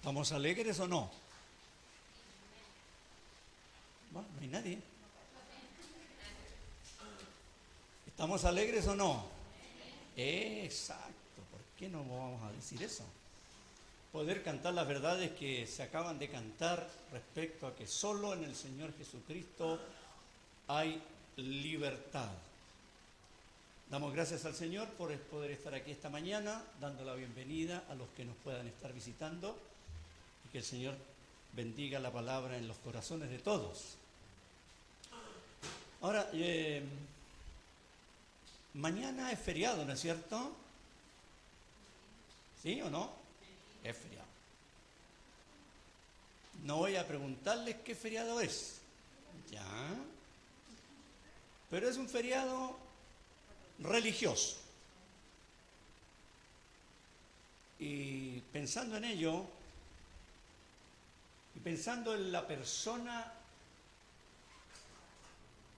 ¿Estamos alegres o no? Bueno, no hay nadie. ¿Estamos alegres o no? Exacto. ¿Por qué no vamos a decir eso? Poder cantar las verdades que se acaban de cantar respecto a que solo en el Señor Jesucristo hay libertad. Damos gracias al Señor por poder estar aquí esta mañana, dando la bienvenida a los que nos puedan estar visitando y que el Señor bendiga la palabra en los corazones de todos. Ahora, mañana es feriado, ¿no es cierto? ¿Sí o no? Es feriado. No voy a preguntarles qué feriado es. Ya. Pero es un feriado religioso. Y pensando en ello, y pensando en la persona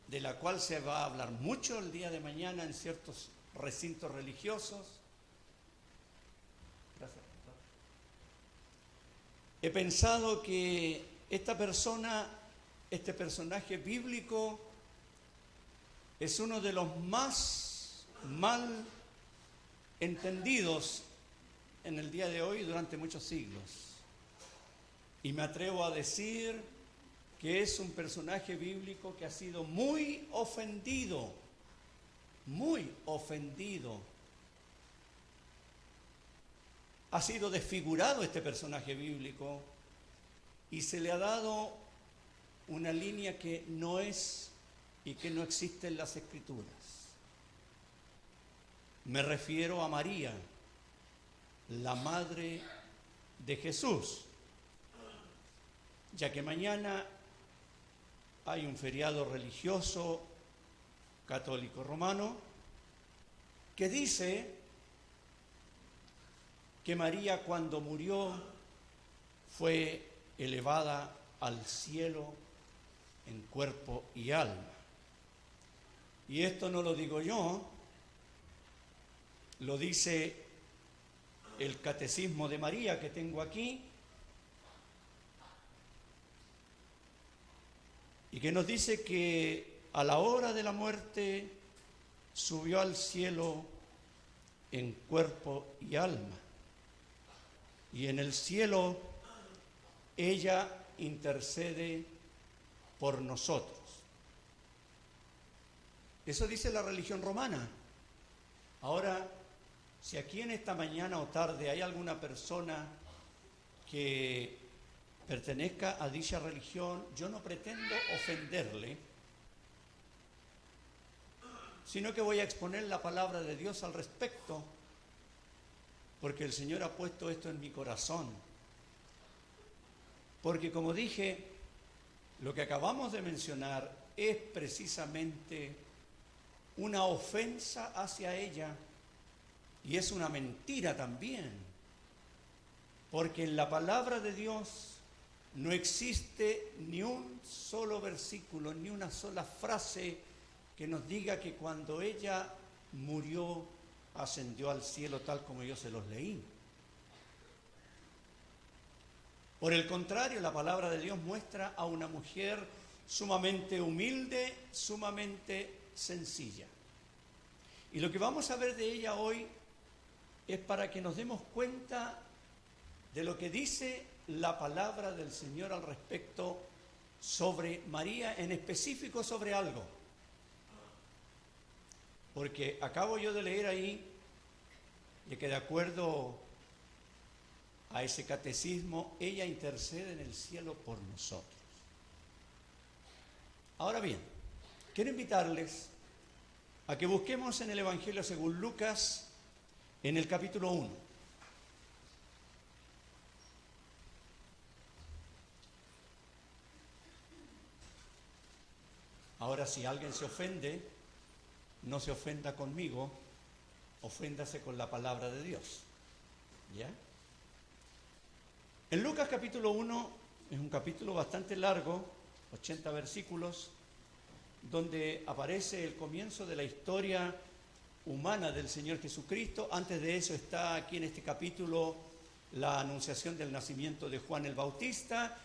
de la cual se va a hablar mucho el día de mañana en ciertos recintos religiosos, gracias. He pensado que esta persona, este personaje bíblico, es uno de los más mal entendidos en el día de hoy durante muchos siglos. Y me atrevo a decir que es un personaje bíblico que ha sido muy ofendido. Ha sido desfigurado este personaje bíblico y se le ha dado una línea que no es y que no existe en las Escrituras. Me refiero a María, la madre de Jesús, ya que mañana hay un feriado religioso católico romano que dice que María, cuando murió, fue elevada al cielo en cuerpo y alma. Y esto no lo digo yo, lo dice el Catecismo de María que tengo aquí, y que nos dice que a la hora de la muerte subió al cielo en cuerpo y alma. Y en el cielo ella intercede por nosotros. Eso dice la religión romana. Ahora, si aquí en esta mañana o tarde hay alguna persona que pertenezca a dicha religión, yo no pretendo ofenderle, sino que voy a exponer la palabra de Dios al respecto, porque el Señor ha puesto esto en mi corazón. Porque como dije, lo que acabamos de mencionar es precisamente una ofensa hacia ella y es una mentira también, porque en la palabra de Dios no existe ni un solo versículo, ni una sola frase que nos diga que cuando ella murió ascendió al cielo tal como yo se los leí. Por el contrario, la palabra de Dios muestra a una mujer sumamente humilde, sumamente sencilla. Y lo que vamos a ver de ella hoy es para que nos demos cuenta de lo que dice la palabra del Señor al respecto sobre María, en específico sobre algo. Porque acabo yo de leer ahí de que de acuerdo a ese catecismo, ella intercede en el cielo por nosotros. Ahora bien, quiero invitarles a que busquemos en el Evangelio según Lucas, en el capítulo 1. Ahora, si alguien se ofende, no se ofenda conmigo, oféndase con la palabra de Dios. ¿Ya? En Lucas capítulo 1 es un capítulo bastante largo, 80 versículos, donde aparece el comienzo de la historia humana del Señor Jesucristo. Antes de eso está aquí en este capítulo la anunciación del nacimiento de Juan el Bautista.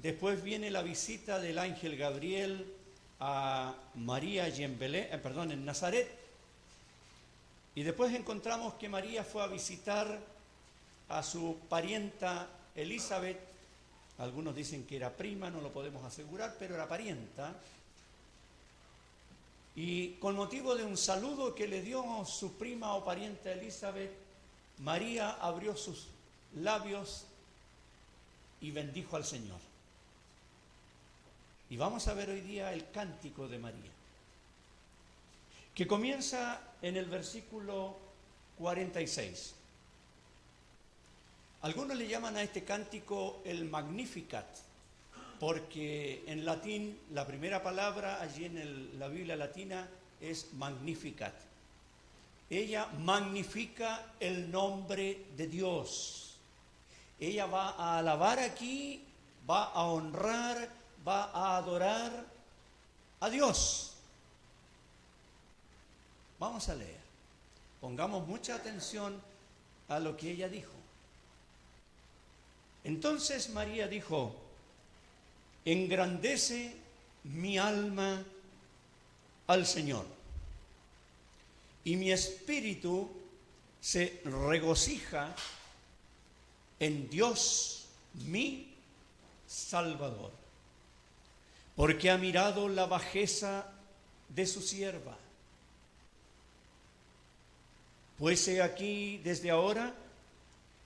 Después viene la visita del ángel Gabriel a María y en Nazaret. Y después encontramos que María fue a visitar a su parienta Elizabeth. Algunos dicen que era prima, no lo podemos asegurar, pero era parienta. Y con motivo de un saludo que le dio su prima o parienta Elizabeth, María abrió sus labios y bendijo al Señor. Y vamos a ver hoy día el cántico de María, que comienza en el versículo 46. Algunos le llaman a este cántico el Magnificat, porque en latín la primera palabra allí en la Biblia latina es Magnificat. Ella magnifica el nombre de Dios. Ella va a alabar aquí, va a honrar, va a adorar a Dios. Vamos a leer. Pongamos mucha atención a lo que ella dijo. Entonces María dijo: engrandece mi alma al Señor, y mi espíritu se regocija en Dios mi Salvador, porque ha mirado la bajeza de su sierva. Pues he aquí, desde ahora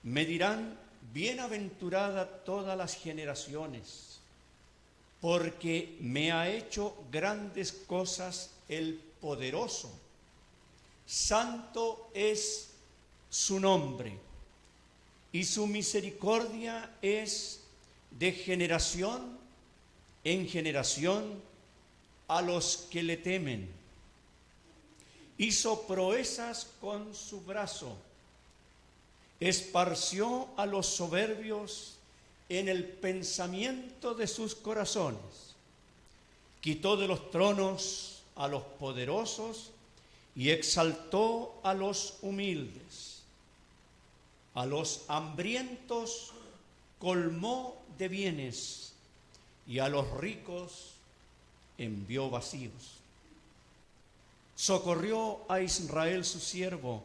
me dirán: bienaventurada todas las generaciones, porque me ha hecho grandes cosas el poderoso. Santo es su nombre, y su misericordia es de generación en generación a los que le temen. Hizo proezas con su brazo, esparció a los soberbios en el pensamiento de sus corazones, quitó de los tronos a los poderosos y exaltó a los humildes. A los hambrientos colmó de bienes, y a los ricos envió vacíos. Socorrió a Israel su siervo,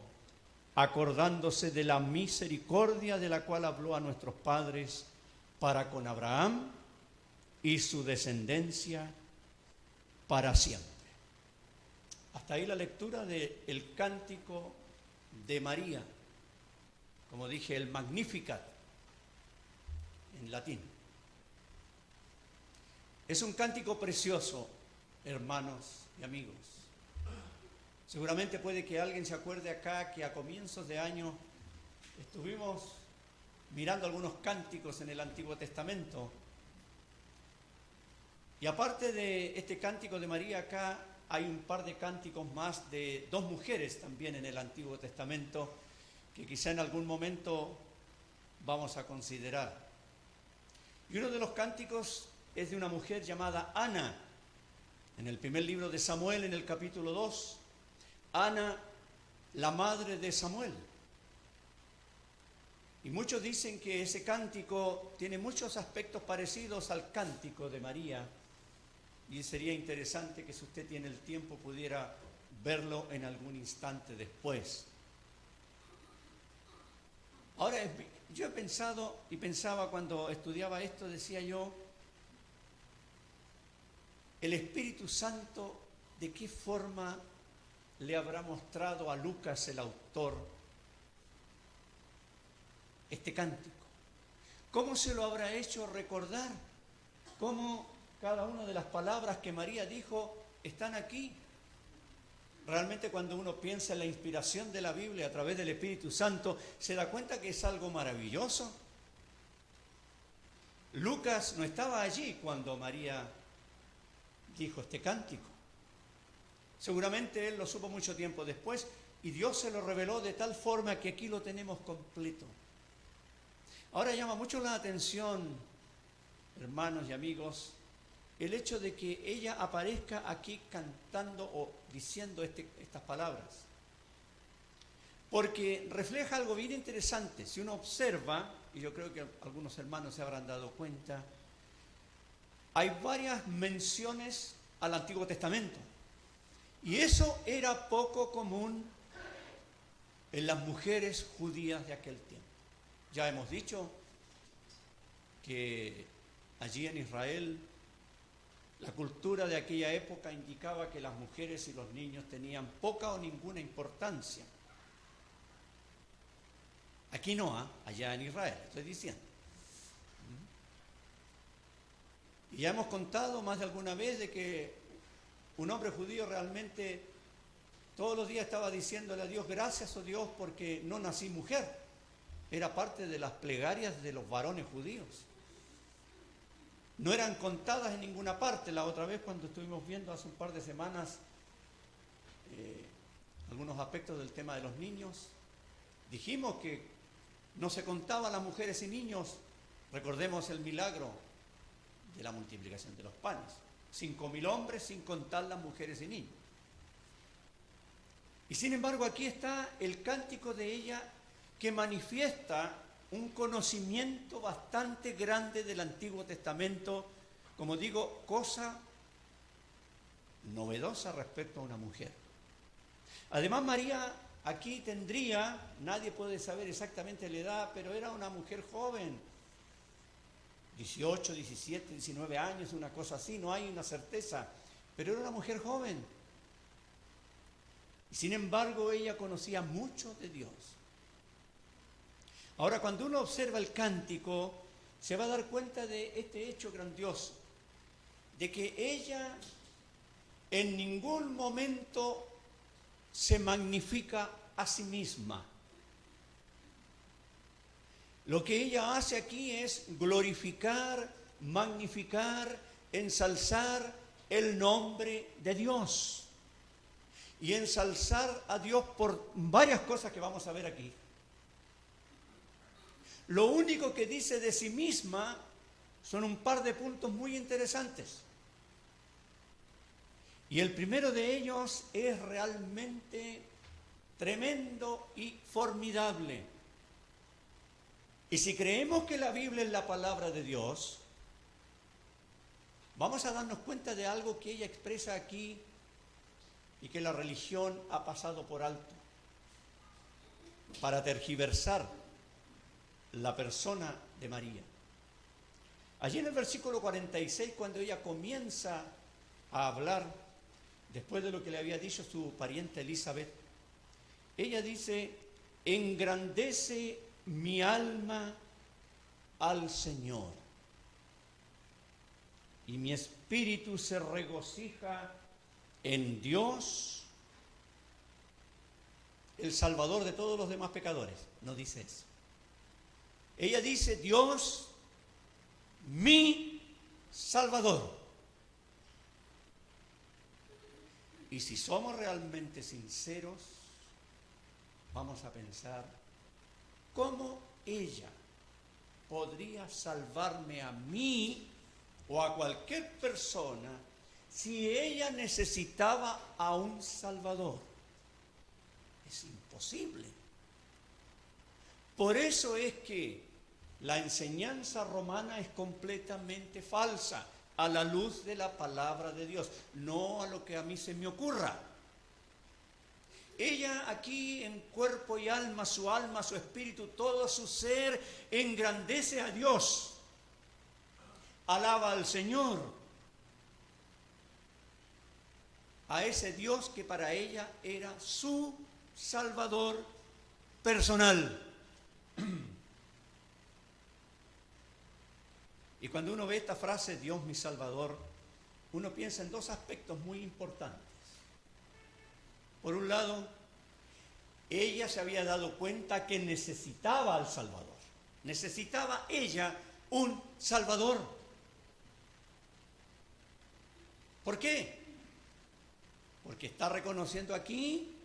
acordándose de la misericordia de la cual habló a nuestros padres para con Abraham y su descendencia para siempre. Hasta ahí la lectura del cántico de María, como dije, el Magnificat en latín. Es un cántico precioso, hermanos y amigos. Seguramente puede que alguien se acuerde acá que a comienzos de año estuvimos mirando algunos cánticos en el Antiguo Testamento. Y aparte de este cántico de María, acá hay un par de cánticos más de dos mujeres también en el Antiguo Testamento que quizá en algún momento vamos a considerar. Y uno de los cánticos es de una mujer llamada Ana. En el primer libro de Samuel, en el capítulo 2, Ana, la madre de Samuel. Y muchos dicen que ese cántico tiene muchos aspectos parecidos al cántico de María, y sería interesante que si usted tiene el tiempo pudiera verlo en algún instante después. Ahora, yo he pensado y pensaba cuando estudiaba esto, decía yo, el Espíritu Santo, ¿de qué forma le habrá mostrado a Lucas, el autor, este cántico? ¿Cómo se lo habrá hecho recordar? ¿Cómo cada una de las palabras que María dijo están aquí? Realmente cuando uno piensa en la inspiración de la Biblia a través del Espíritu Santo, se da cuenta que es algo maravilloso. Lucas no estaba allí cuando María dijo este cántico. Seguramente él lo supo mucho tiempo después y Dios se lo reveló de tal forma que aquí lo tenemos completo. Ahora llama mucho la atención, hermanos y amigos, el hecho de que ella aparezca aquí cantando o diciendo estas palabras. Porque refleja algo bien interesante. Si uno observa y yo creo que algunos hermanos se habrán dado cuenta, hay varias menciones al Antiguo Testamento. Y eso era poco común en las mujeres judías de aquel tiempo. Ya hemos dicho que allí en Israel la cultura de aquella época indicaba que las mujeres y los niños tenían poca o ninguna importancia. Aquí no, allá en Israel, estoy diciendo. Y ya hemos contado más de alguna vez de que un hombre judío realmente todos los días estaba diciéndole a Dios, gracias, oh Dios, porque no nací mujer. Era parte de las plegarias de los varones judíos. No eran contadas en ninguna parte. La otra vez cuando estuvimos viendo hace un par de semanas algunos aspectos del tema de los niños, dijimos que no se contaban las mujeres y niños. Recordemos el milagro de la multiplicación de los panes. 5.000 hombres sin contar las mujeres y niños. Y sin embargo aquí está el cántico de ella que manifiesta un conocimiento bastante grande del Antiguo Testamento, como digo, cosa novedosa respecto a una mujer. Además María aquí tendría, nadie puede saber exactamente la edad, pero era una mujer joven, 18, 17, 19 años, una cosa así, no hay una certeza, pero era una mujer joven. Y sin embargo ella conocía mucho de Dios. Ahora, cuando uno observa el cántico, se va a dar cuenta de este hecho grandioso, de que ella en ningún momento se magnifica a sí misma. Lo que ella hace aquí es glorificar, magnificar, ensalzar el nombre de Dios. Y ensalzar a Dios por varias cosas que vamos a ver aquí. Lo único que dice de sí misma son un par de puntos muy interesantes. Y el primero de ellos es realmente tremendo y formidable. Y si creemos que la Biblia es la palabra de Dios, vamos a darnos cuenta de algo que ella expresa aquí y que la religión ha pasado por alto para tergiversar la persona de María. Allí en el versículo 46, cuando ella comienza a hablar, después de lo que le había dicho su pariente Elizabeth, ella dice, engrandece mi alma al Señor, y mi espíritu se regocija en Dios, el Salvador de todos los demás pecadores. No dice eso. Ella dice, Dios, mi Salvador. Y si somos realmente sinceros, vamos a pensar, ¿cómo ella podría salvarme a mí o a cualquier persona si ella necesitaba a un Salvador? Es imposible. Por eso es que la enseñanza romana es completamente falsa a la luz de la palabra de Dios, no a lo que a mí se me ocurra. Ella aquí en cuerpo y alma, su espíritu, todo su ser, engrandece a Dios, alaba al Señor, a ese Dios que para ella era su Salvador personal. Y cuando uno ve esta frase, Dios mi Salvador, uno piensa en dos aspectos muy importantes. Por un lado, ella se había dado cuenta que necesitaba al Salvador. Necesitaba ella un Salvador. ¿Por qué? Porque está reconociendo aquí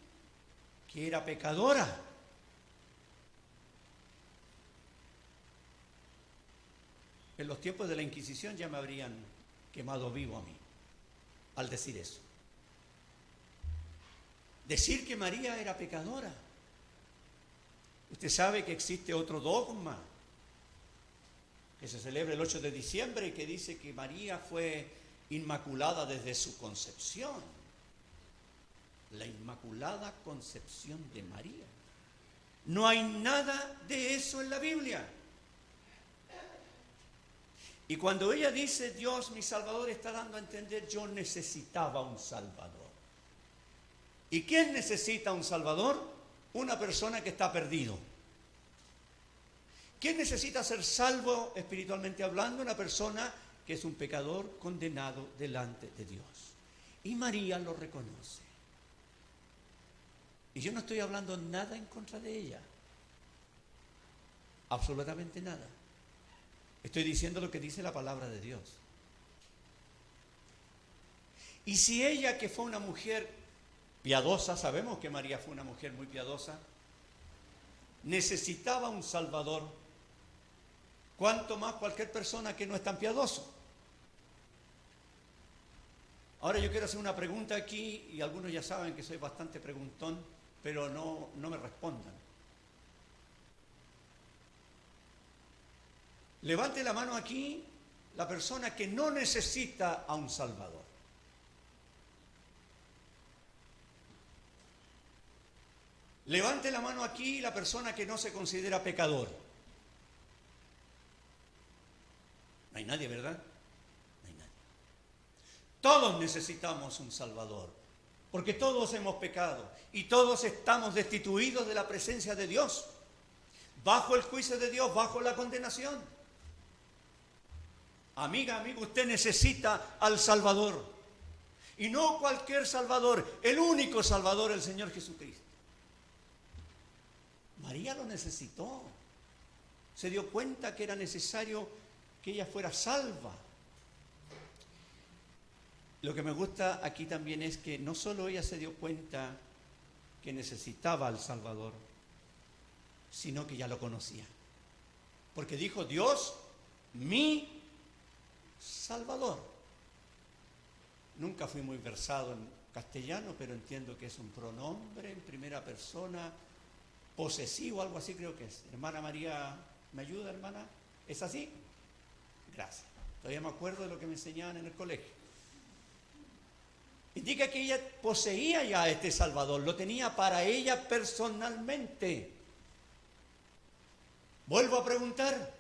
que era pecadora. En los tiempos de la Inquisición ya me habrían quemado vivo a mí, al decir eso. Decir que María era pecadora. Usted sabe que existe otro dogma que se celebra el 8 de diciembre y que dice que María fue inmaculada desde su concepción. La Inmaculada Concepción de María. No hay nada de eso en la Biblia. Y cuando ella dice, Dios mi Salvador, está dando a entender, yo necesitaba un Salvador. ¿Y quién necesita un Salvador? Una persona que está perdido. ¿Quién necesita ser salvo espiritualmente hablando? Una persona que es un pecador condenado delante de Dios. Y María lo reconoce. Y yo no estoy hablando nada en contra de ella. Absolutamente nada. Estoy diciendo lo que dice la palabra de Dios. Y si ella, que fue una mujer piadosa, sabemos que María fue una mujer muy piadosa, necesitaba un Salvador, ¿cuánto más cualquier persona que no es tan piadoso? Ahora yo quiero hacer una pregunta aquí, y algunos ya saben que soy bastante preguntón, pero no me respondan. Levante la mano aquí la persona que no necesita a un Salvador. Levante la mano aquí la persona que no se considera pecador. No hay nadie, ¿verdad? No hay nadie. Todos necesitamos un Salvador, porque todos hemos pecado y todos estamos destituidos de la presencia de Dios, bajo el juicio de Dios, bajo la condenación. Amiga, amigo, usted necesita al Salvador. Y no cualquier Salvador, el único Salvador, el Señor Jesucristo. María lo necesitó. Se dio cuenta que era necesario que ella fuera salva. Lo que me gusta aquí también es que no solo ella se dio cuenta que necesitaba al Salvador, sino que ya lo conocía. Porque dijo, Dios, mi Salvador. Nunca fui muy versado en castellano, pero entiendo que es un pronombre en primera persona, posesivo, algo así creo que es. Hermana María, ¿me ayuda, hermana? ¿Es así? Gracias. Todavía me acuerdo de lo que me enseñaban en el colegio. Indica que ella poseía ya a este Salvador, lo tenía para ella personalmente. Vuelvo a preguntar,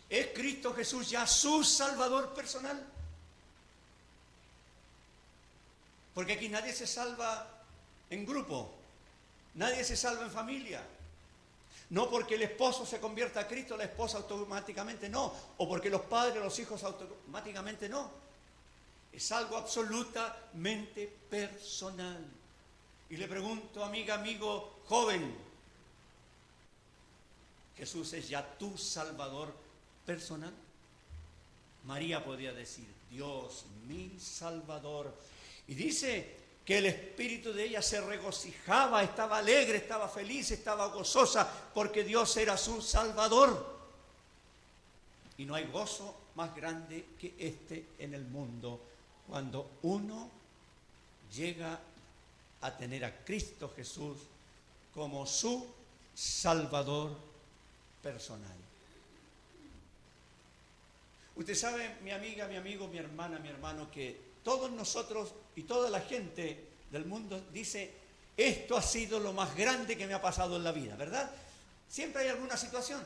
¿es Cristo Jesús ya su Salvador personal? Porque aquí nadie se salva en grupo, nadie se salva en familia. No porque el esposo se convierta a Cristo, la esposa automáticamente no. O porque los padres, los hijos automáticamente no. Es algo absolutamente personal. Y le pregunto, amiga, amigo, joven, ¿Jesús es ya tu Salvador personal? María podía decir, Dios, mi Salvador. Y dice que el espíritu de ella se regocijaba, estaba alegre, estaba feliz, estaba gozosa, porque Dios era su Salvador. Y no hay gozo más grande que este en el mundo, cuando uno llega a tener a Cristo Jesús como su Salvador personal. Usted sabe, mi amiga, mi amigo, mi hermana, mi hermano, que todos nosotros y toda la gente del mundo dice, esto ha sido lo más grande que me ha pasado en la vida, ¿verdad? Siempre hay alguna situación,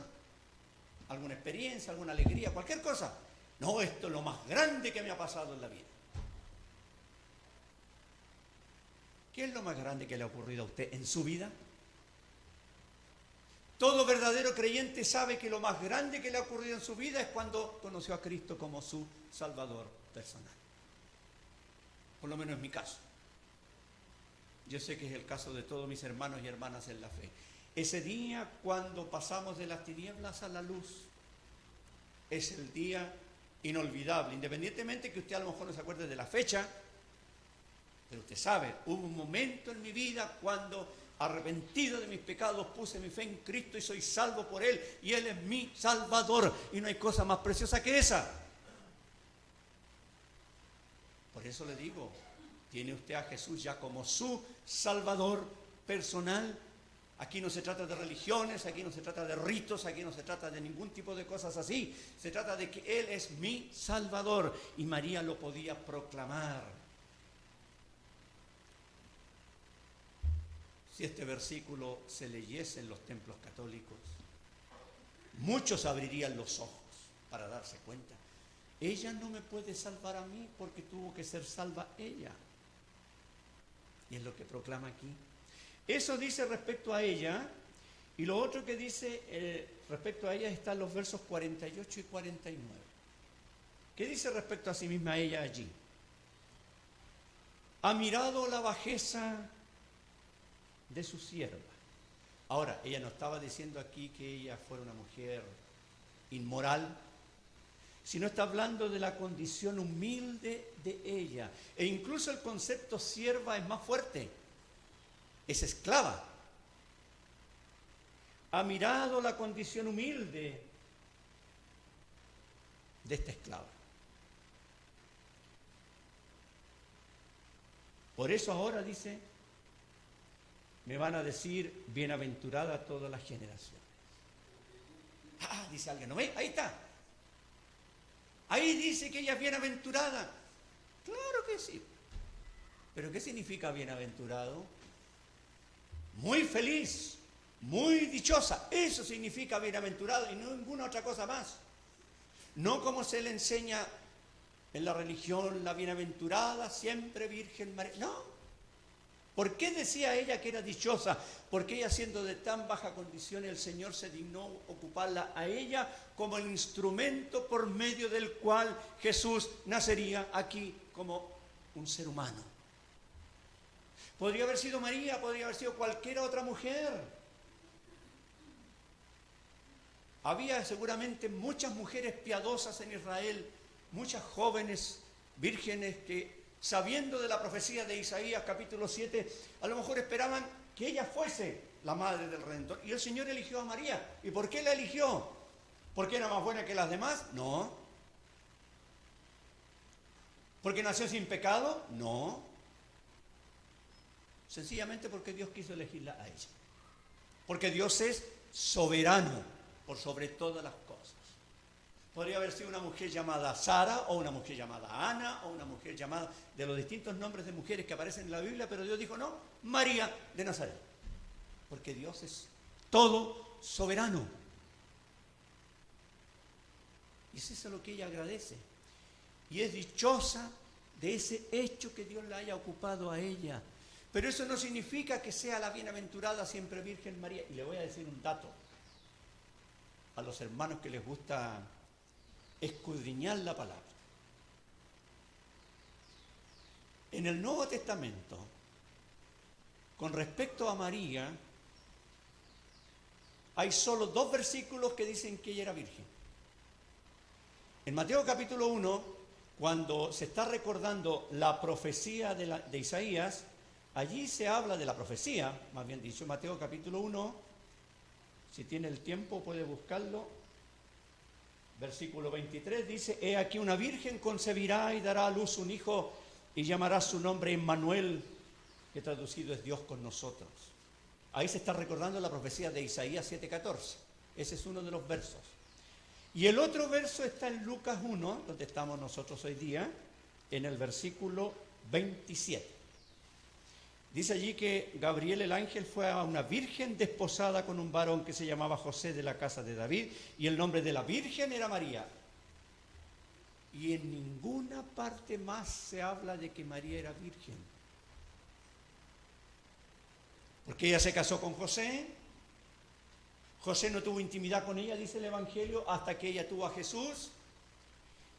alguna experiencia, alguna alegría, cualquier cosa. No, esto es lo más grande que me ha pasado en la vida. ¿Qué es lo más grande que le ha ocurrido a usted en su vida? Todo verdadero creyente sabe que lo más grande que le ha ocurrido en su vida es cuando conoció a Cristo como su Salvador personal. Por lo menos es mi caso. Yo sé que es el caso de todos mis hermanos y hermanas en la fe. Ese día cuando pasamos de las tinieblas a la luz es el día inolvidable. Independientemente que usted a lo mejor no se acuerde de la fecha, pero usted sabe, hubo un momento en mi vida cuando, arrepentido de mis pecados, puse mi fe en Cristo y soy salvo por Él, y Él es mi Salvador, y no hay cosa más preciosa que esa. Por eso le digo, ¿tiene usted a Jesús ya como su Salvador personal? Aquí no se trata de religiones, aquí no se trata de ritos, aquí no se trata de ningún tipo de cosas así. Se trata de que Él es mi Salvador y María lo podía proclamar. Si este versículo se leyese en los templos católicos, muchos abrirían los ojos para darse cuenta. Ella no me puede salvar a mí porque tuvo que ser salva ella. Y es lo que proclama aquí. Eso dice respecto a ella, y lo otro que dice respecto a ella está en los versos 48 y 49. ¿Qué dice respecto a sí misma ella allí? Ha mirado la bajeza de su sierva. Ahora, ella no estaba diciendo aquí que ella fuera una mujer inmoral, sino está hablando de la condición humilde de ella. E incluso el concepto sierva es más fuerte. Es esclava. Ha mirado la condición humilde de esta esclava. Por eso ahora dice, me van a decir bienaventurada todas las generaciones. Dice alguien, ¿no ve? Ahí está. Ahí dice que ella es bienaventurada. Claro que sí. ¿Pero qué significa bienaventurado? Muy feliz, muy dichosa. Eso significa bienaventurado y no ninguna otra cosa más. No como se le enseña en la religión, la bienaventurada, siempre Virgen María. No. ¿Por qué decía ella que era dichosa? Porque ella, siendo de tan baja condición, el Señor se dignó ocuparla a ella como el instrumento por medio del cual Jesús nacería aquí como un ser humano. Podría haber sido María, podría haber sido cualquier otra mujer. Había seguramente muchas mujeres piadosas en Israel, muchas jóvenes vírgenes que, sabiendo de la profecía de Isaías capítulo 7, a lo mejor esperaban que ella fuese la madre del Redentor. Y el Señor eligió a María. ¿Y por qué la eligió? ¿Porque era más buena que las demás? No. ¿Porque nació sin pecado? No. Sencillamente porque Dios quiso elegirla a ella. Porque Dios es soberano por sobre todas las cosas. Podría haber sido una mujer llamada Sara, o una mujer llamada Ana, o una mujer llamada de los distintos nombres de mujeres que aparecen en la Biblia, pero Dios dijo, no, María de Nazaret. Porque Dios es todo soberano. Y eso es lo que ella agradece. Y es dichosa de ese hecho que Dios la haya ocupado a ella. Pero eso no significa que sea la bienaventurada siempre Virgen María. Y le voy a decir un dato a los hermanos que les gusta escudriñar la palabra. En el Nuevo Testamento, con respecto a María, hay solo 2 versículos que dicen que ella era virgen. En Mateo capítulo 1, cuando se está recordando la profecía de Isaías, allí se habla de la profecía, más bien dicho, Mateo capítulo 1, si tiene el tiempo puede buscarlo, versículo 23, dice, he aquí una virgen concebirá y dará a luz un hijo y llamará su nombre Emmanuel, que traducido es Dios con nosotros. Ahí se está recordando la profecía de Isaías 7:14, ese es uno de los versos. Y el otro verso está en Lucas 1, donde estamos nosotros hoy día, en el versículo 27. Dice allí que Gabriel el ángel fue a una virgen desposada con un varón que se llamaba José, de la casa de David, y el nombre de la virgen era María. Y en ninguna parte más se habla de que María era virgen. Porque ella se casó con José. José no tuvo intimidad con ella, dice el Evangelio, hasta que ella tuvo a Jesús.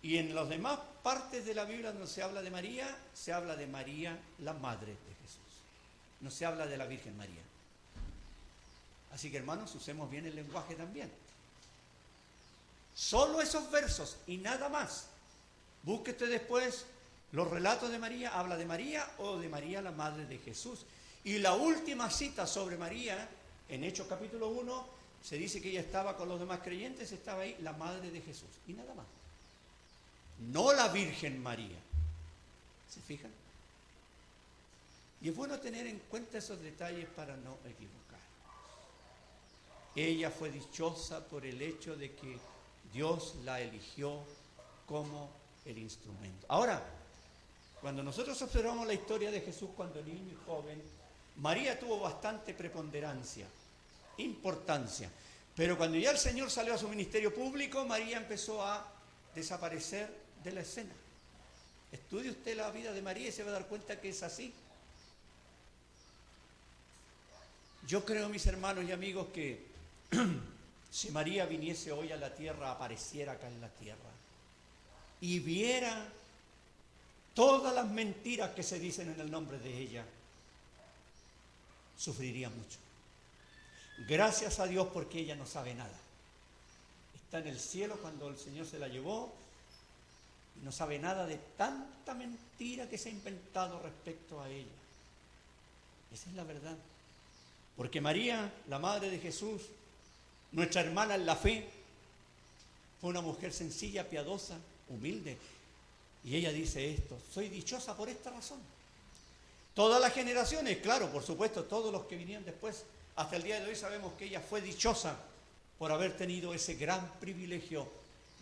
Y en las demás partes de la Biblia donde se habla de María, se habla de María, la madre de Jesús. No se habla de la Virgen María. Así que, hermanos, usemos bien el lenguaje también. Solo esos versos y nada más. Busque usted después los relatos de María, habla de María o de María, la madre de Jesús. Y la última cita sobre María, en Hechos capítulo 1, se dice que ella estaba con los demás creyentes, estaba ahí la madre de Jesús. Y nada más. No la Virgen María. ¿Se fijan? Y es bueno tener en cuenta esos detalles para no equivocarnos. ella fue dichosa por el hecho de que Dios la eligió como el instrumento. Ahora, cuando nosotros observamos la historia de Jesús cuando niño y joven, María tuvo bastante preponderancia, importancia. Pero cuando ya el Señor salió a su ministerio público, María empezó a desaparecer de la escena. Estudie usted la vida de María y se va a dar cuenta que es así. Yo creo, mis hermanos y amigos, que si María viniese hoy a la tierra, apareciera acá en la tierra y viera todas las mentiras que se dicen en el nombre de ella, sufriría mucho. Gracias a Dios porque ella no sabe nada. Está en el cielo cuando el Señor se la llevó y no sabe nada de tanta mentira que se ha inventado respecto a ella. Esa es la verdad. Porque María, la madre de Jesús, nuestra hermana en la fe, fue una mujer sencilla, piadosa, humilde. Y ella dice esto: soy dichosa por esta razón. Todas las generaciones, claro, por supuesto, todos los que vinieron después, hasta el día de hoy sabemos que ella fue dichosa por haber tenido ese gran privilegio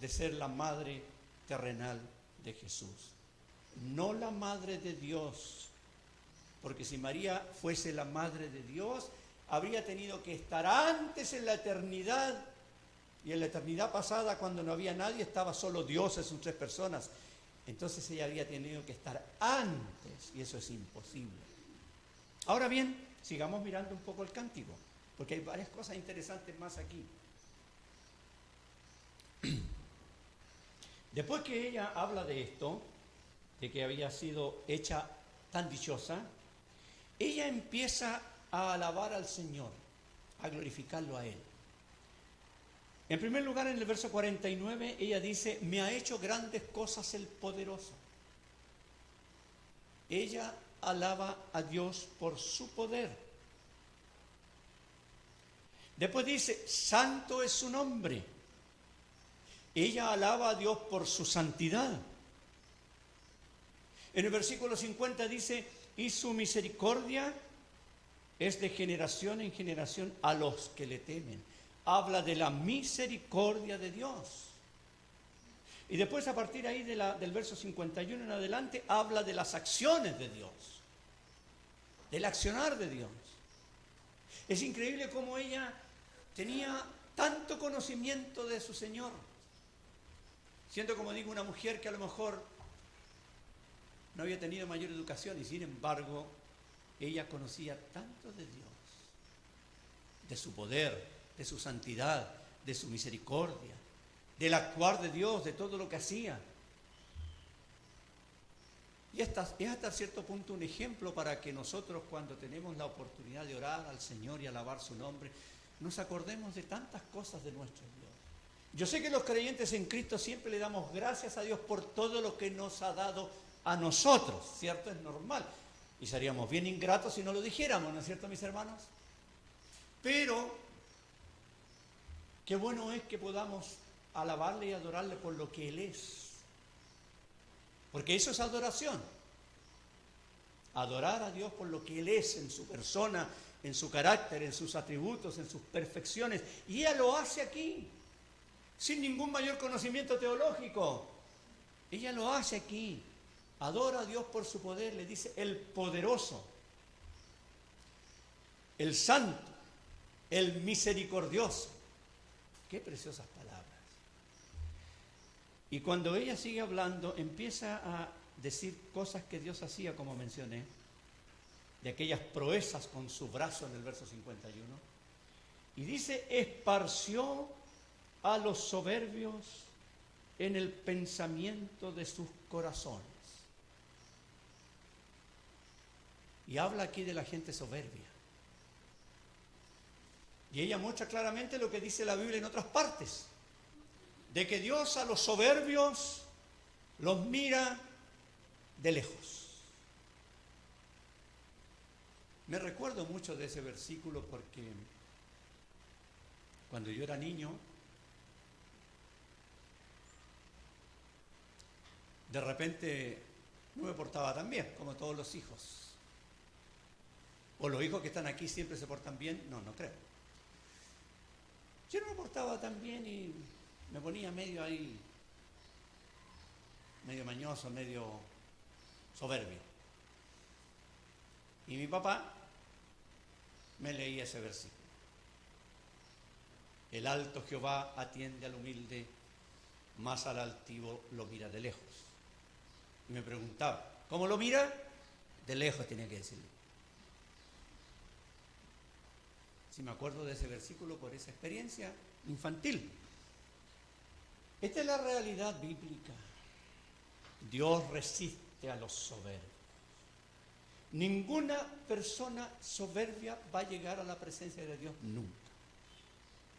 de ser la madre terrenal de Jesús. No la madre de Dios, porque si María fuese la madre de Dios, habría tenido que estar antes en la eternidad, y en la eternidad pasada, cuando no había nadie, estaba solo Dios en sus tres personas. Entonces ella habría tenido que estar antes, y eso es imposible. Ahora bien, sigamos mirando un poco el cántico, porque hay varias cosas interesantes más aquí. Después que ella habla de esto, de que había sido hecha tan dichosa, ella empieza a alabar al Señor, a glorificarlo a Él. En primer lugar, en el verso 49, ella dice: me ha hecho grandes cosas el poderoso. Ella alaba a Dios por su poder. Después dice: santo es su nombre. Ella alaba a Dios por su santidad. En el versículo 50 dice: y su misericordia es de generación en generación a los que le temen. Habla de la misericordia de Dios. Y después, a partir ahí del verso 51 en adelante, habla de las acciones de Dios, del accionar de Dios. Es increíble cómo ella tenía tanto conocimiento de su Señor, siendo, como digo, una mujer que a lo mejor no había tenido mayor educación, y sin embargo ella conocía tanto de Dios, de su poder, de su santidad, de su misericordia, del actuar de Dios, de todo lo que hacía. Y es hasta cierto punto un ejemplo para que nosotros, cuando tenemos la oportunidad de orar al Señor y alabar su nombre, nos acordemos de tantas cosas de nuestro Dios. Yo sé que los creyentes en Cristo siempre le damos gracias a Dios por todo lo que nos ha dado a nosotros, ¿cierto? Es normal. Y seríamos bien ingratos si no lo dijéramos, ¿no es cierto, mis hermanos? Pero qué bueno es que podamos alabarle y adorarle por lo que Él es. Porque eso es adoración. Adorar a Dios por lo que Él es, en su persona, en su carácter, en sus atributos, en sus perfecciones. Y ella lo hace aquí, sin ningún mayor conocimiento teológico. Ella lo hace aquí. Adora a Dios por su poder, le dice el poderoso, el santo, el misericordioso. Qué preciosas palabras. Y cuando ella sigue hablando, empieza a decir cosas que Dios hacía, como mencioné, de aquellas proezas con su brazo en el verso 51. Y dice: esparció a los soberbios en el pensamiento de sus corazones. Y habla aquí de la gente soberbia. Y ella muestra claramente lo que dice la Biblia en otras partes, de que Dios a los soberbios los mira de lejos. Me recuerdo mucho de ese versículo porque cuando yo era niño, de repente no me portaba tan bien como todos los hijos. ¿O los hijos que están aquí siempre se portan bien? No, no creo. Yo no me portaba tan bien y me ponía medio ahí, medio mañoso, medio soberbio. Y mi papá me leía ese versículo. El alto Jehová atiende al humilde, mas al altivo lo mira de lejos. Y me preguntaba, ¿cómo lo mira? De lejos tenía que decirle. Si me acuerdo de ese versículo por esa experiencia infantil. Esta es la realidad bíblica. Dios resiste a los soberbios. Ninguna persona soberbia va a llegar a la presencia de Dios nunca.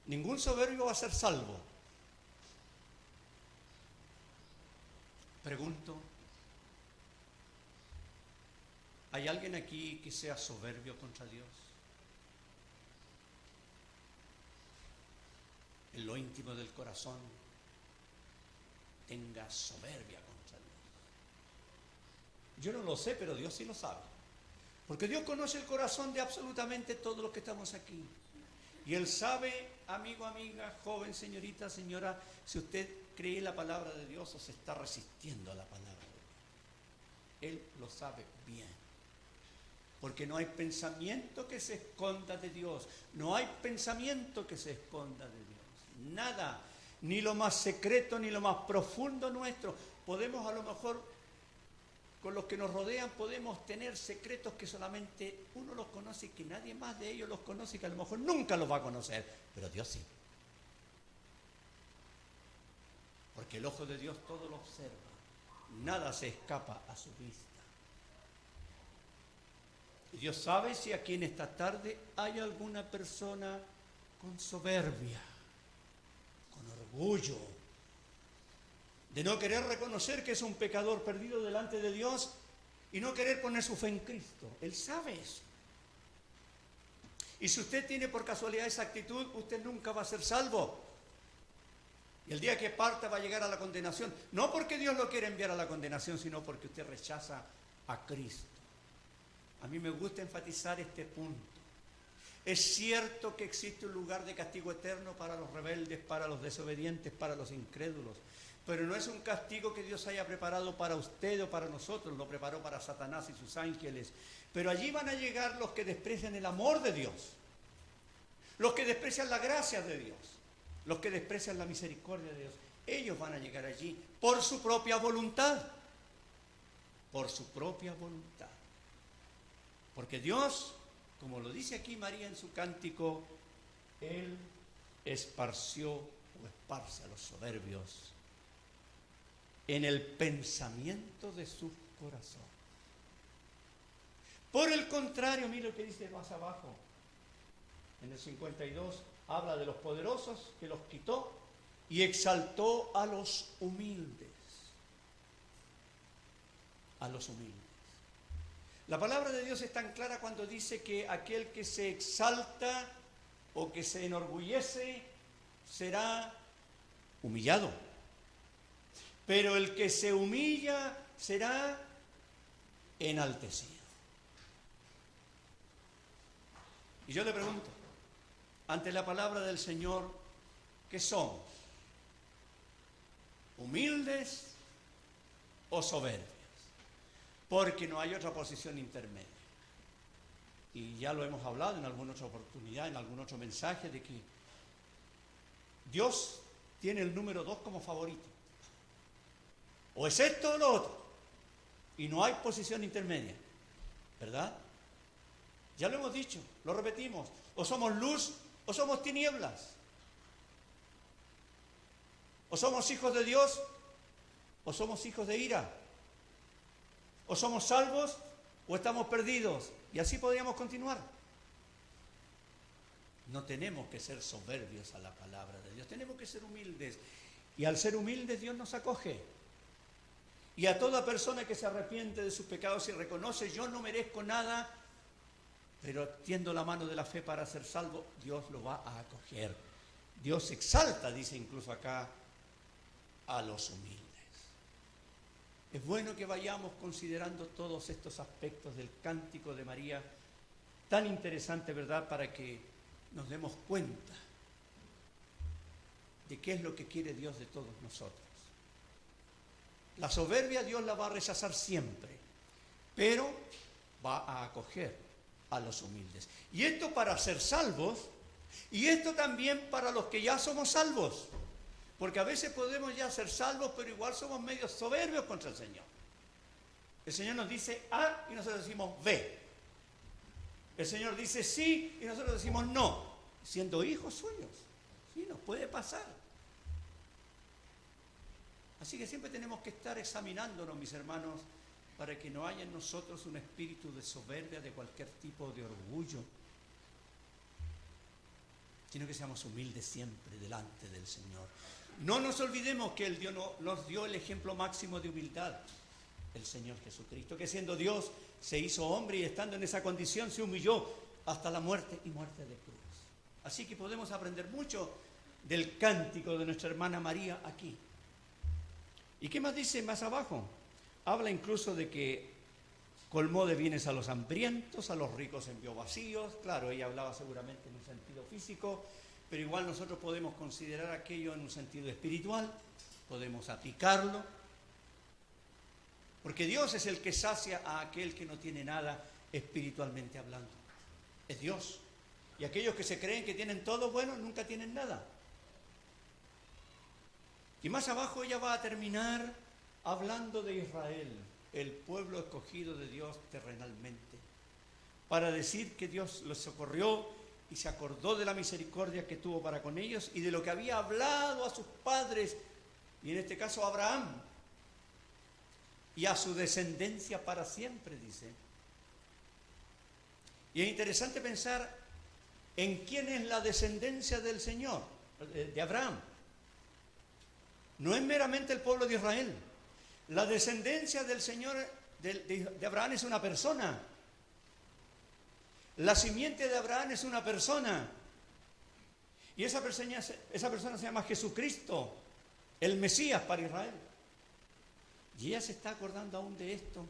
Ningún soberbio va a ser salvo. Pregunto, ¿hay alguien aquí que sea soberbio contra Dios? En lo íntimo del corazón tenga soberbia contra Dios. Yo no lo sé, pero Dios sí lo sabe. Porque Dios conoce el corazón de absolutamente todos los que estamos aquí. Y Él sabe, amigo, amiga, joven, señorita, señora, si usted cree la palabra de Dios o se está resistiendo a la palabra de Dios. Él lo sabe bien. Porque no hay pensamiento que se esconda de Dios. No hay pensamiento que se esconda de Dios. Nada, ni lo más secreto, ni lo más profundo nuestro. Podemos a lo mejor, con los que nos rodean, podemos tener secretos que solamente uno los conoce y que nadie más de ellos los conoce y que a lo mejor nunca los va a conocer. Pero Dios sí. Porque el ojo de Dios todo lo observa. Nada se escapa a su vista. Y Dios sabe si aquí en esta tarde hay alguna persona con soberbia, con orgullo, de no querer reconocer que es un pecador perdido delante de Dios y no querer poner su fe en Cristo. Él sabe eso. Y si usted tiene por casualidad esa actitud, usted nunca va a ser salvo. Y el día que parta va a llegar a la condenación. No porque Dios lo quiera enviar a la condenación, sino porque usted rechaza a Cristo. A mí me gusta enfatizar este punto. Es cierto que existe un lugar de castigo eterno para los rebeldes, para los desobedientes, para los incrédulos. Pero no es un castigo que Dios haya preparado para usted o para nosotros. Lo preparó para Satanás y sus ángeles. Pero allí van a llegar los que desprecian el amor de Dios. Los que desprecian la gracia de Dios. Los que desprecian la misericordia de Dios. Ellos van a llegar allí por su propia voluntad. Por su propia voluntad. Porque Dios, como lo dice aquí María en su cántico, Él esparció o esparce a los soberbios en el pensamiento de su corazón. Por el contrario, mire lo que dice más abajo. En el 52 habla de los poderosos que los quitó y exaltó a los humildes. A los humildes. La palabra de Dios es tan clara cuando dice que aquel que se exalta o que se enorgullece será humillado. Pero el que se humilla será enaltecido. Y yo le pregunto, ante la palabra del Señor, ¿qué somos? ¿Humildes o soberbios? Porque no hay otra posición intermedia. Y ya lo hemos hablado en alguna otra oportunidad, en algún otro mensaje, de que Dios tiene el número 2 como favorito. O es esto o lo otro. Y no hay posición intermedia. ¿Verdad? Ya lo hemos dicho, lo repetimos. O somos luz o somos tinieblas. O somos hijos de Dios o somos hijos de ira. O somos salvos o estamos perdidos. Y así podríamos continuar. No tenemos que ser soberbios a la palabra de Dios. Tenemos que ser humildes. Y al ser humildes Dios nos acoge. Y a toda persona que se arrepiente de sus pecados y reconoce, yo no merezco nada, pero tiendo la mano de la fe para ser salvo, Dios lo va a acoger. Dios exalta, dice incluso acá, a los humildes. Es bueno que vayamos considerando todos estos aspectos del cántico de María, tan interesante, ¿verdad?, para que nos demos cuenta de qué es lo que quiere Dios de todos nosotros. La soberbia Dios la va a rechazar siempre, pero va a acoger a los humildes. Y esto para ser salvos, y esto también para los que ya somos salvos, porque a veces podemos ya ser salvos, pero igual somos medio soberbios contra el Señor. El Señor nos dice A y nosotros decimos B. El Señor dice sí y nosotros decimos no, siendo hijos suyos. Sí, nos puede pasar. Así que siempre tenemos que estar examinándonos, mis hermanos, para que no haya en nosotros un espíritu de soberbia, de cualquier tipo de orgullo, sino que seamos humildes siempre delante del Señor. No nos olvidemos que Él nos dio el ejemplo máximo de humildad, el Señor Jesucristo, que siendo Dios se hizo hombre y estando en esa condición se humilló hasta la muerte y muerte de cruz. Así que podemos aprender mucho del cántico de nuestra hermana María aquí. ¿Y qué más dice más abajo? Habla incluso de que colmó de bienes a los hambrientos, a los ricos envió vacíos. Claro, ella hablaba seguramente en un sentido físico, pero igual nosotros podemos considerar aquello en un sentido espiritual, podemos aplicarlo, porque Dios es el que sacia a aquel que no tiene nada espiritualmente hablando. Es Dios. Y aquellos que se creen que tienen todo, bueno, nunca tienen nada. Y más abajo ella va a terminar hablando de Israel, el pueblo escogido de Dios terrenalmente, para decir que Dios los socorrió y se acordó de la misericordia que tuvo para con ellos y de lo que había hablado a sus padres, y en este caso a Abraham, y a su descendencia para siempre, dice. Y es interesante pensar en quién es la descendencia del Señor, de Abraham. No es meramente el pueblo de Israel. La descendencia del Señor, de Abraham, es una persona. La simiente de Abraham es una persona. Y esa persona se llama Jesucristo, el Mesías para Israel. Y ella se está acordando aún de esto.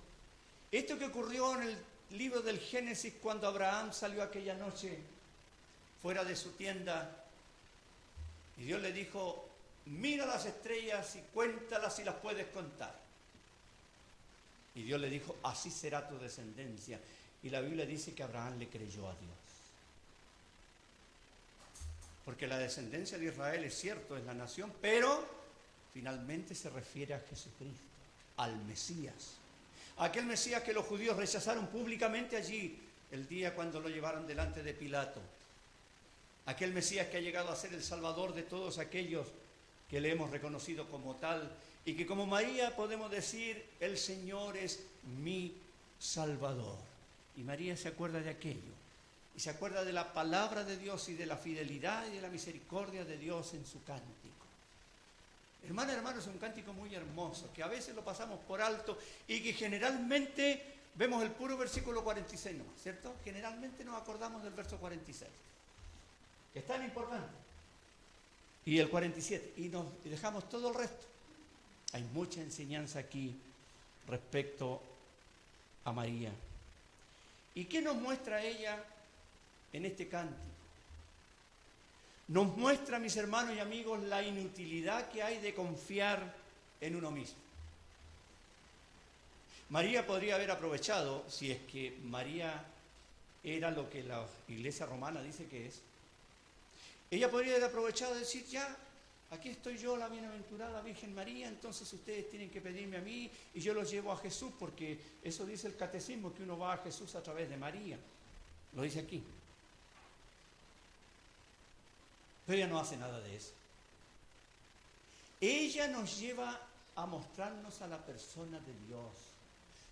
Esto que ocurrió en el libro del Génesis cuando Abraham salió aquella noche fuera de su tienda. Y Dios le dijo: mira las estrellas y cuéntalas si las puedes contar. Y Dios le dijo: así será tu descendencia. Y la Biblia dice que Abraham le creyó a Dios. Porque la descendencia de Israel, es cierto, es la nación, pero finalmente se refiere a Jesucristo, al Mesías. Aquel Mesías que los judíos rechazaron públicamente allí el día cuando lo llevaron delante de Pilato. Aquel Mesías que ha llegado a ser el Salvador de todos aquellos que le hemos reconocido como tal, y que como María podemos decir: el Señor es mi Salvador. Y María se acuerda de aquello, y se acuerda de la palabra de Dios y de la fidelidad y de la misericordia de Dios en su cántico. Hermana, hermano, es un cántico muy hermoso, que a veces lo pasamos por alto y que generalmente vemos el puro versículo 46 nomás, ¿cierto? Generalmente nos acordamos del verso 46, que es tan importante. Y el 47, y dejamos todo el resto. Hay mucha enseñanza aquí respecto a María. ¿Y qué nos muestra ella en este cántico? Nos muestra, mis hermanos y amigos, la inutilidad que hay de confiar en uno mismo. María podría haber aprovechado, si es que María era lo que la Iglesia romana dice que es, ella podría haber aprovechado y decir: ya, aquí estoy yo, la bienaventurada Virgen María, entonces ustedes tienen que pedirme a mí y yo los llevo a Jesús, porque eso dice el catecismo, que uno va a Jesús a través de María. Lo dice aquí. Pero ella no hace nada de eso. Ella nos lleva a mostrarnos a la persona de Dios,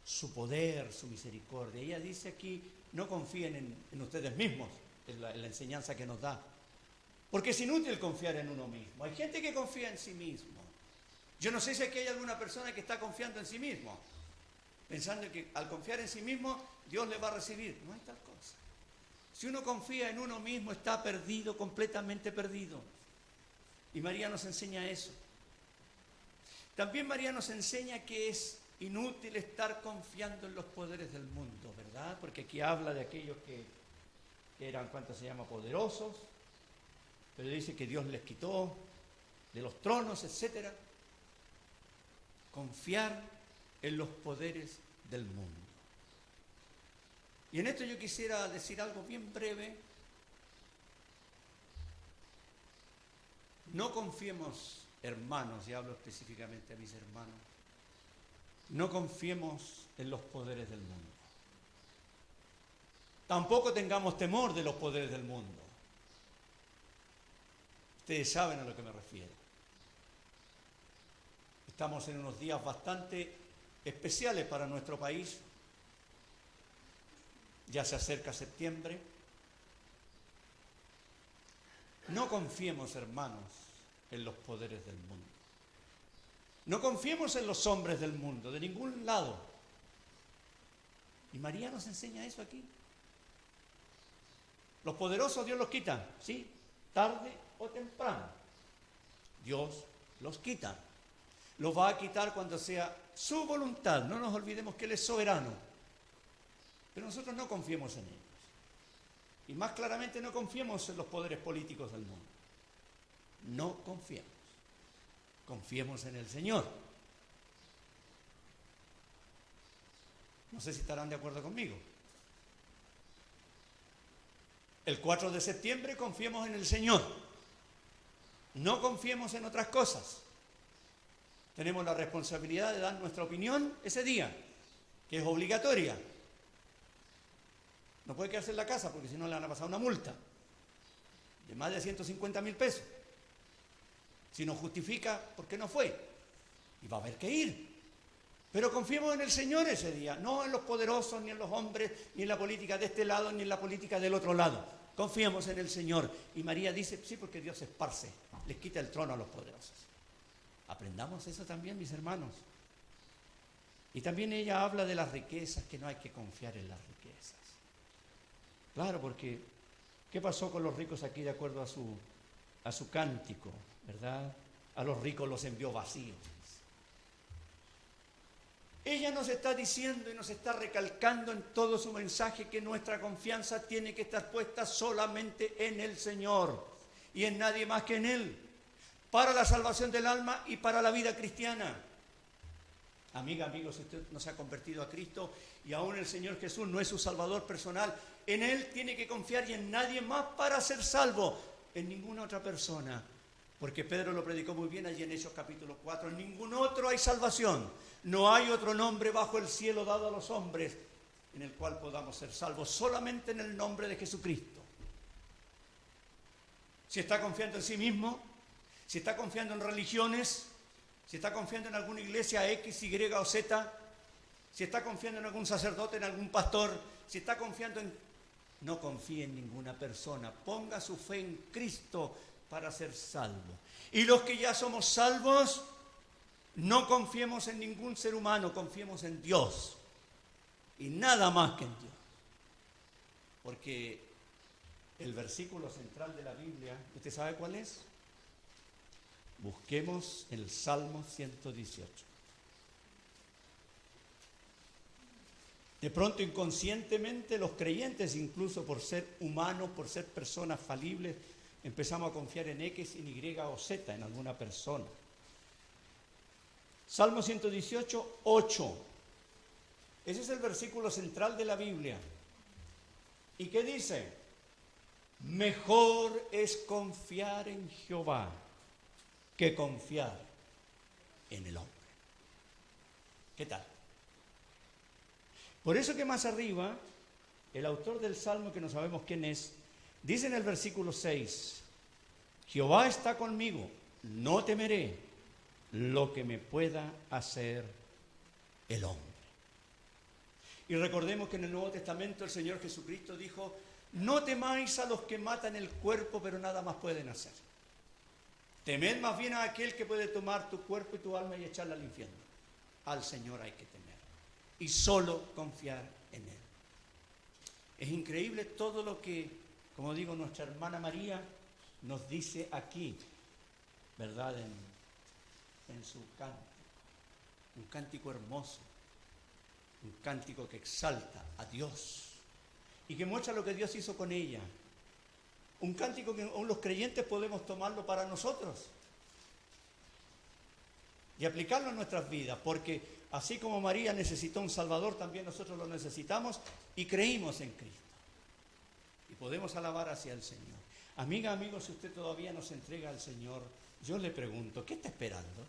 su poder, su misericordia. Ella dice aquí: no confíen en ustedes mismos, en la enseñanza que nos da. Porque es inútil confiar en uno mismo. Hay gente que confía en sí mismo. Yo no sé si aquí hay alguna persona que está confiando en sí mismo, pensando que al confiar en sí mismo Dios le va a recibir. No hay tal cosa. Si uno confía en uno mismo, está perdido, completamente perdido. Y María nos enseña eso. También María nos enseña que es inútil estar confiando en los poderes del mundo, ¿verdad? Porque aquí habla de aquellos que eran, ¿cuánto se llama?, poderosos. Pero dice que Dios les quitó de los tronos, etcétera. Confiar en los poderes del mundo. Y en esto yo quisiera decir algo bien breve. No confiemos, hermanos, y hablo específicamente a mis hermanos, no confiemos en los poderes del mundo. Tampoco tengamos temor de los poderes del mundo. Ustedes saben a lo que me refiero. Estamos en unos días bastante especiales para nuestro país. Ya se acerca septiembre. No confiemos, hermanos, en los poderes del mundo. No confiemos en los hombres del mundo, de ningún lado. Y María nos enseña eso aquí. Los poderosos Dios los quita, ¿sí? Tarde o temprano. Dios los quita. Los va a quitar cuando sea su voluntad. No nos olvidemos que Él es soberano. Pero nosotros no confiemos en ellos. Y más claramente no confiemos en los poderes políticos del mundo. No confiemos. Confiemos en el Señor. No sé si estarán de acuerdo conmigo. El 4 de septiembre confiemos en el Señor. No confiemos en otras cosas. Tenemos la responsabilidad de dar nuestra opinión ese día, que es obligatoria. No puede quedarse en la casa porque si no le van a pasar una multa de más de 150.000 pesos. Si no justifica, ¿por qué no fue? Y va a haber que ir. Pero confiemos en el Señor ese día, no en los poderosos, ni en los hombres, ni en la política de este lado, ni en la política del otro lado. Confiemos en el Señor. Y María dice, sí, porque Dios esparce, les quita el trono a los poderosos. Aprendamos eso también, mis hermanos. Y también ella habla de las riquezas, que no hay que confiar en las riquezas. Claro, porque ¿qué pasó con los ricos aquí de acuerdo a su cántico, verdad? A los ricos los envió vacíos. Ella nos está diciendo y nos está recalcando en todo su mensaje que nuestra confianza tiene que estar puesta solamente en el Señor y en nadie más que en Él, para la salvación del alma y para la vida cristiana. Amiga, amigo, si usted no se ha convertido a Cristo y aún el Señor Jesús no es su Salvador personal, en Él tiene que confiar y en nadie más para ser salvo, en ninguna otra persona. Porque Pedro lo predicó muy bien allí en Hechos capítulo 4. En ningún otro hay salvación. No hay otro nombre bajo el cielo dado a los hombres en el cual podamos ser salvos. Solamente en el nombre de Jesucristo. Si está confiando en sí mismo, si está confiando en religiones, si está confiando en alguna iglesia X, Y o Z, si está confiando en algún sacerdote, en algún pastor, si está confiando en... No confíe en ninguna persona. Ponga su fe en Cristo para ser salvo. Y los que ya somos salvos, no confiemos en ningún ser humano, confiemos en Dios. Y nada más que en Dios. Porque el versículo central de la Biblia, ¿usted sabe cuál es? Busquemos el Salmo 118. De pronto, inconscientemente, los creyentes, incluso por ser humanos, por ser personas falibles, empezamos a confiar en X, en Y o Z, en alguna persona. Salmo 118, 8. Ese es el versículo central de la Biblia. ¿Y qué dice? Mejor es confiar en Jehová que confiar en el hombre. ¿Qué tal? Por eso que más arriba, el autor del Salmo, que no sabemos quién es, dice en el versículo 6, Jehová está conmigo, no temeré lo que me pueda hacer el hombre. Y recordemos que en el Nuevo Testamento el Señor Jesucristo dijo, no temáis a los que matan el cuerpo, pero nada más pueden hacer. Temed más bien a aquel que puede tomar tu cuerpo y tu alma y echarla al infierno. Al Señor hay que temer y solo confiar en Él. Es increíble todo lo que, como digo, nuestra hermana María nos dice aquí, ¿verdad? En su cántico. Un cántico hermoso, un cántico que exalta a Dios y que muestra lo que Dios hizo con ella. Un cántico que aún los creyentes podemos tomarlo para nosotros. y aplicarlo en nuestras vidas, porque así como María necesitó un Salvador, también nosotros lo necesitamos y creímos en Cristo. Y podemos alabar hacia el Señor. Amiga, amigo, si usted todavía no se entrega al Señor, yo le pregunto, ¿qué está esperando?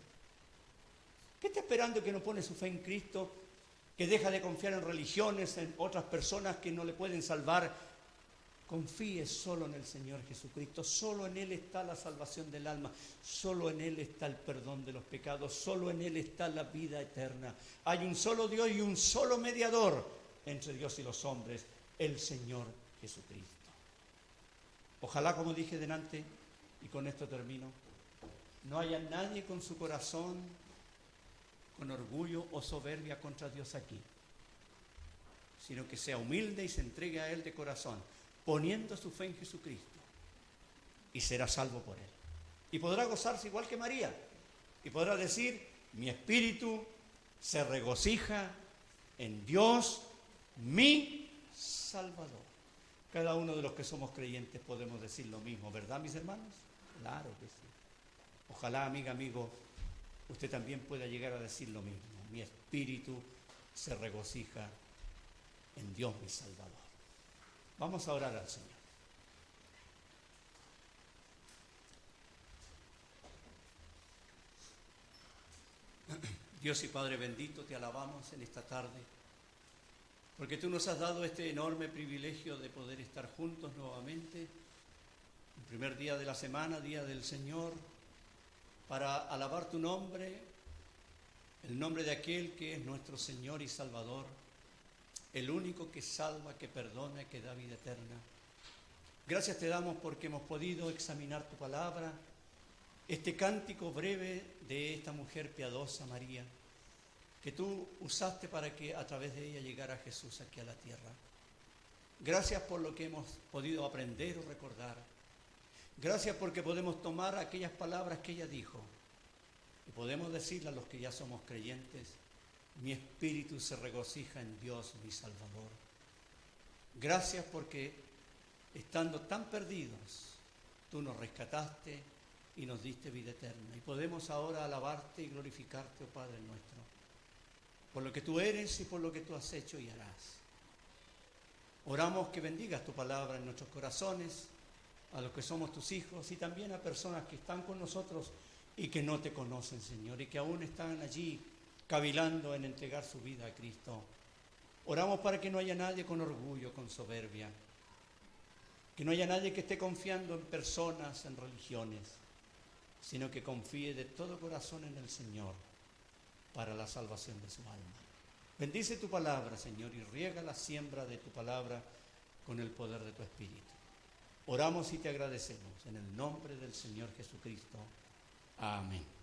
¿Qué está esperando que no pone su fe en Cristo, que deja de confiar en religiones, en otras personas que no le pueden salvar? Confíe solo en el Señor Jesucristo, solo en Él está la salvación del alma, solo en Él está el perdón de los pecados, solo en Él está la vida eterna. Hay un solo Dios y un solo mediador entre Dios y los hombres, el Señor Jesucristo. Ojalá, como dije delante, y con esto termino, no haya nadie con su corazón con orgullo o soberbia contra Dios aquí, sino que sea humilde y se entregue a Él de corazón, poniendo su fe en Jesucristo, y será salvo por Él. Y podrá gozarse igual que María, y podrá decir, mi espíritu se regocija en Dios, mi Salvador. Cada uno de los que somos creyentes podemos decir lo mismo, ¿verdad, mis hermanos? Claro que sí. Ojalá, amiga, amigo, usted también pueda llegar a decir lo mismo. Mi espíritu se regocija en Dios, mi Salvador. Vamos a orar al Señor. Dios y Padre bendito, te alabamos en esta tarde, porque tú nos has dado este enorme privilegio de poder estar juntos nuevamente, el primer día de la semana, día del Señor, para alabar tu nombre, el nombre de aquel que es nuestro Señor y Salvador, el único que salva, que perdona, que da vida eterna. Gracias te damos porque hemos podido examinar tu palabra, este cántico breve de esta mujer piadosa, María, que tú usaste para que a través de ella llegara Jesús aquí a la tierra. Gracias por lo que hemos podido aprender o recordar. Gracias porque podemos tomar aquellas palabras que ella dijo y podemos decirle a los que ya somos creyentes, mi espíritu se regocija en Dios, mi Salvador. Gracias porque estando tan perdidos, tú nos rescataste y nos diste vida eterna. Y podemos ahora alabarte y glorificarte, oh Padre nuestro, por lo que tú eres y por lo que tú has hecho y harás. Oramos que bendigas tu palabra en nuestros corazones, a los que somos tus hijos y también a personas que están con nosotros y que no te conocen, Señor, y que aún están allí cavilando en entregar su vida a Cristo. Oramos para que no haya nadie con orgullo, con soberbia, que no haya nadie que esté confiando en personas, en religiones, sino que confíe de todo corazón en el Señor para la salvación de su alma. Bendice tu palabra, Señor, y riega la siembra de tu palabra con el poder de tu Espíritu. Oramos y te agradecemos en el nombre del Señor Jesucristo. Amén.